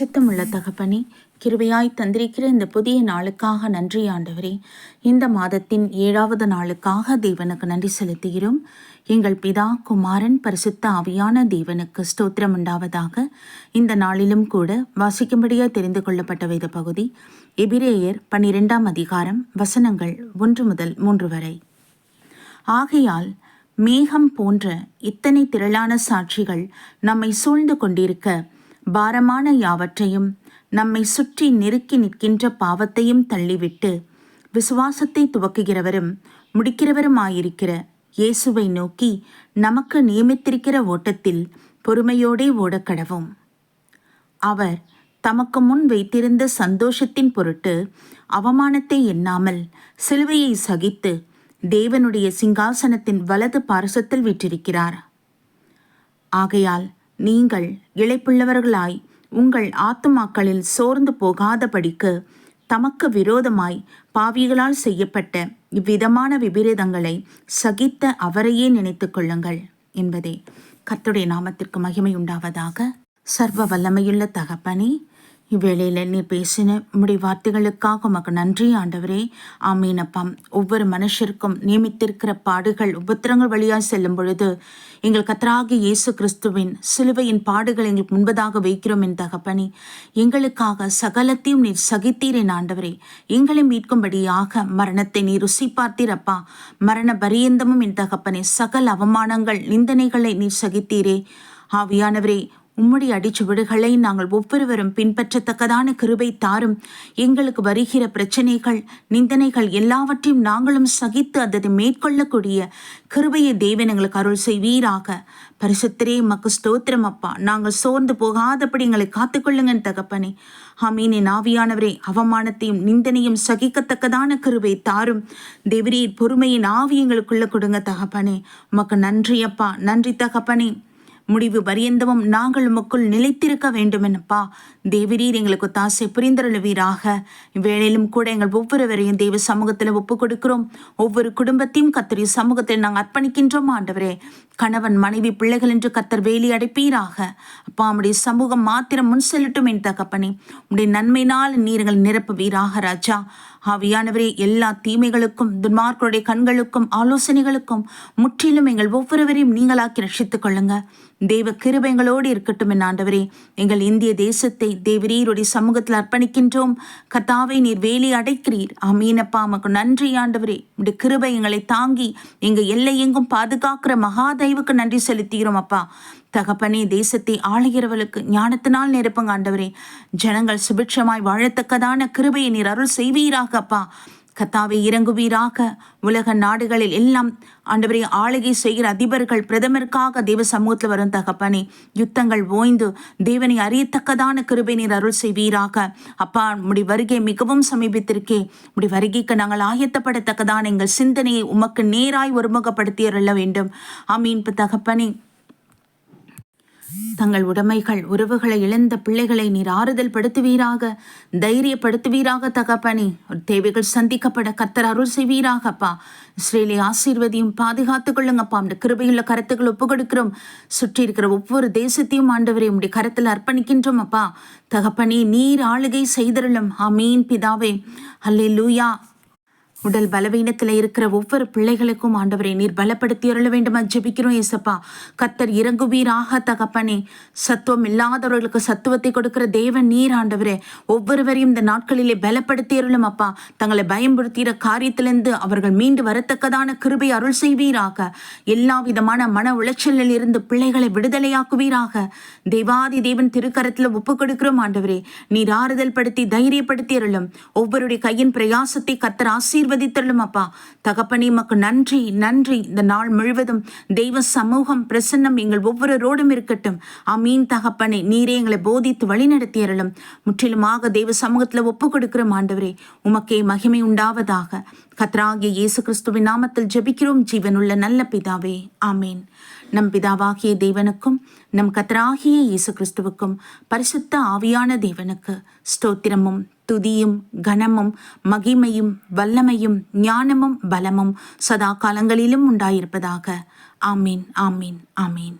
பரிசுத்தமுள்ள தகப்பனே, கிருபையாய் தந்திருக்கிற இந்த புதிய நாளுக்காக நன்றி ஆண்டவரே. இந்த மாதத்தின் 7வது நாளுக்காக தேவனுக்கு நன்றி செலுத்துகிறோம். எங்கள் பிதா, குமாரன், பரிசுத்த ஆவியான தேவனுக்கு ஸ்தோத்திரம் உண்டாவதாக. இந்த நாளிலும் கூட வாசிக்கும்படியாய் தெரிந்து கொள்ளப்பட்ட வேத பகுதி எபிரேயர் 12ஆம் அதிகாரம் வசனங்கள் 1 முதல் 3 வரை. ஆகையால் மேகம் போன்ற இத்தனை திரளான சாட்சிகள் நம்மை சூழ்ந்து கொண்டிருக்க, பாரமான யாவற்றையும் நம்மை சுற்றி நெருக்கி நிற்கின்ற பாவத்தையும் தள்ளிவிட்டு, விசுவாசத்தை துவக்குகிறவரும் முடிக்கிறவருமாயிருக்கிற இயேசுவை நோக்கி நமக்கு நியமித்திருக்கிற ஓட்டத்தில் பொறுமையோடே ஓடக்கடவோம். அவர் தமக்கு முன் வைத்திருந்த சந்தோஷத்தின் பொருட்டு அவமானத்தை எண்ணாமல் சிலுவையை சகித்து தேவனுடைய சிங்காசனத்தின் வலது பார்சத்தில் வீற்றிருக்கிறார். ஆகையால் நீங்கள் இளைப்புள்ளவர்களாய் உங்கள் ஆத்துமாக்களில் சோர்ந்து போகாதபடிக்கு தமக்கு விரோதமாய் பாவிகளால் செய்யப்பட்ட இவ்விதமான விபரீதங்களை சகித்த அவரையே நினைத்து கொள்ளுங்கள் என்பதே. கர்த்தருடைய நாமத்திற்கு மகிமை உண்டாவதாக. சர்வ வல்லமையுள்ள தகப்பனே, இவ்வேளையில் நீர் பேசின உம்முடைய வார்த்தைகளுக்காக உமக்கு நன்றி ஆண்டவரே. ஆமீனப்பா. ஒவ்வொரு மனுஷருக்கும் நியமித்திருக்கிற பாடுகள் உபத்திரங்கள் வழியாய் செல்லும் பொழுது எங்கள் கர்த்தராகிய இயேசு கிறிஸ்துவின் சிலுவையின் பாடுகள் எங்களுக்கு முன்பதாக வைக்கிறோம் என் தகப்பனே. எங்களுக்காக சகலத்தையும் நீர் சகித்தீர் என் ஆண்டவரே. எங்களை மீட்கும்படியாக மரணத்தை நீர் ருசி பார்த்தீரப்பா. மரண பரியந்தமும் என் தகப்பனே சகல அவமானங்கள் நிந்தனைகளை நீர் சகித்தீரே. ஆவியானவரே, உம்முடைய அடிச்சுவடுகளை நாங்கள் ஒவ்வொருவரும் பின்பற்றத்தக்கதான கிருபை தாரும். எங்களுக்கு வருகிற பிரச்சனைகள், நிந்தனைகள் எல்லாவற்றையும் நாங்களும் சகித்து அதை மேற்கொள்ளக்கூடிய கிருபையை தேவன் எங்களுக்கு அருள் செய்வீராக. பரிசுத்தரே, மக்கு ஸ்தோத்திரம் அப்பா. நாங்கள் சோர்ந்து போகாதபடி எங்களை காத்துக்கொள்ளுங்கன்னு தகப்பனே. ஆமீனின் ஆவியானவரே, அவமானத்தையும் நிந்தனையும் சகிக்கத்தக்கதான கிருபை தாரும். தேவரீர் பொறுமையின் ஆவி எங்களுக்குள்ள கொடுங்க தகப்பனே. உமக்கு நன்றி அப்பா. நன்றி தகப்பனே. முடிவு பரியந்தமும் நாங்கள் உமக்குள் நிலைத்திருக்க வேண்டும் என்னப்பா. தேவரீர் எங்களுக்கு தாசை புரிந்தருளுவீராக. இவ்வேளையிலும் கூட எங்கள் ஒவ்வொருவரையும் தெய்வ சமூகத்தில் ஒப்பு கொடுக்கிறோம். ஒவ்வொரு குடும்பத்தையும் கர்த்தருடைய சமூகத்தில் நாங்கள் அர்ப்பணிக்கின்றோம் ஆண்டவரே. கணவன், மனைவி, பிள்ளைகள் என்று கர்த்தர் வேலி அடைப்பீராக. அப்பா, உம்முடைய சமூகம் மாத்திரம் முன் செல்லட்டும் என் தகப்பனே. உம்முடைய நன்மையினால் நீர் எங்களை நிரப்புவீராக ராஜா. ஆவியானவரே, எல்லா தீமைகளுக்கும் துன்மார்க்கருடைய கண்களுக்கும் ஆலோசனைகளுக்கும் முற்றிலும் எங்கள் ஒவ்வொருவரையும் நீங்களாக்கி ரட்சித்துக் கொள்ளுங்க. தெய்வ கிருபை எங்களோடு இருக்கட்டும் என் ஆண்டவரே. எங்கள் இந்திய தேசத்தை தேவரீருடைய சமூகத்தில் அர்ப்பணிக்கின்றோம். கர்த்தாவே, நீர் வேலி அடைக்கிறீர். ஆமீனப்பா. உமக்கு நன்றி ஆண்டவரே. உடைய கிருபை எங்களை தாங்கி எங்கள் எல்லை எங்கும் பாதுகாக்கிற மகாதேவுக்கு நன்றி செலுத்துகிறோம் அப்பா. தகப்பனே, தேசத்தை ஆளுகிறவளுக்கு ஞானத்தினால் நிரப்புங்க ஆண்டவரே. ஜனங்கள் சுபிட்சமாய் வாழத்தக்கதான கிருபையை நீர் அருள் செய்வீராக அப்பா. கர்த்தாவே, இறங்குவீராக. உலக நாடுகளில் எல்லாம் ஆண்டவரே ஆளுகை செய்கிற அதிபர்கள் பிரதமருக்காக தேவ சமூகத்தில் வரும் தகப்பனே. யுத்தங்கள் ஓய்ந்து தேவனை அறியத்தக்கதான கிருபை நீர் அருள் செய்வீராக அப்பா. உம்முடைய வருகை மிகவும் சமீபித்திருக்கே. உம்முடைய வருகைக்கு நாங்கள் ஆயத்தப்படத்தக்கதான எங்கள் சிந்தனையை உமக்கு நேராய் ஒருமுகப்படுத்தி அருள வேண்டும். ஆமீன் தகப்பனே. தங்கள் உடைமைகள், உறவுகளை இழந்த பிள்ளைகளை நீர் ஆறுதல் படுத்துவீராக, தைரியப்படுத்துவீராக தகப்பனே. தேவைகள் சந்திக்கப்பட கர்த்தர் அருள் செய்வீராகப்பா. இஸ்ரேலை ஆசீர்வதியும் பாதுகாத்துக் கொள்ளுங்கப்பா. அந்த கிருபையுள்ள கருத்துக்கள் ஒப்பு கொடுக்கிறோம். சுற்றி இருக்கிற ஒவ்வொரு தேசத்தையும் ஆண்டவரே உம்முடைய கரத்தில் அர்ப்பணிக்கின்றோம் அப்பா. தகப்பனே, நீர் ஆளுகை செய்தருளும். ஆமீன் பிதாவே. அல்லேலூயா. உடல் பலவீனத்தில் இருக்கிற ஒவ்வொரு பிள்ளைகளுக்கும் ஆண்டவரை நீர் பலப்படுத்தி அருள வேண்டுமா ஜெபிக்கிறோம் ஏசப்பா. கர்த்தர் இறங்குவீராக தகப்பனே. சத்துவம் இல்லாதவர்களுக்கு சத்துவத்தை கொடுக்கிற தேவன் நீர் ஆண்டவரே. ஒவ்வொருவரையும் இந்த நாட்களிலே பலப்படுத்தி அருளும் அப்பா. தங்களை பயன்படுத்துகிற காரியத்திலிருந்து அவர்கள் மீண்டு வரத்தக்கதான கிருபை அருள் செய்வீராக. எல்லா விதமான மன உளைச்சலில் இருந்து பிள்ளைகளை விடுதலையாக்குவீராக. தேவாதி தேவன் திருக்கரத்தில் ஒப்பு கொடுக்கிறோம் ஆண்டவரே. நீர் ஆறுதல் படுத்தி தைரியப்படுத்தி அருளும். ஒவ்வொருடைய கையின் பிரயாசத்தை கர்த்தர் ஆசீர்வதித்தருளும் அப்பா. தகப்பனே, மக்கு நன்றி நன்றி. இந்த நாள் முழுவதும் தெய்வ சமூகம் பிரசன்னம் எங்கள் ஒவ்வொருவரோடும் இருக்கட்டும். ஆமீன் தகப்பனே. நீரே எங்களை போதித்து வழிநடத்தி அருளும். முற்றிலுமாக தெய்வ சமூகத்தில் ஒப்பு கொடுக்கிறோம் ஆண்டவரே. உமக்கே மகிமை உண்டாவதாக. கர்த்தராகிய இயேசு கிறிஸ்துவின் நாமத்தில் ஜெபிக்கிறோம் ஜீவனுள்ள நல்ல பிதாவே. ஆமீன். நம் பிதாவாகிய தேவனுக்கும் நம் கர்த்தராகிய இயேசு கிறிஸ்துவுக்கும் பரிசுத்த ஆவியான தேவனுக்கு ஸ்தோத்திரமும் துதியும் கனமும் மகிமையும் வல்லமையும் ஞானமும் பலமும் சதா காலங்களிலும் உண்டாயிருப்பதாக. ஆமீன், ஆமீன், ஆமீன்.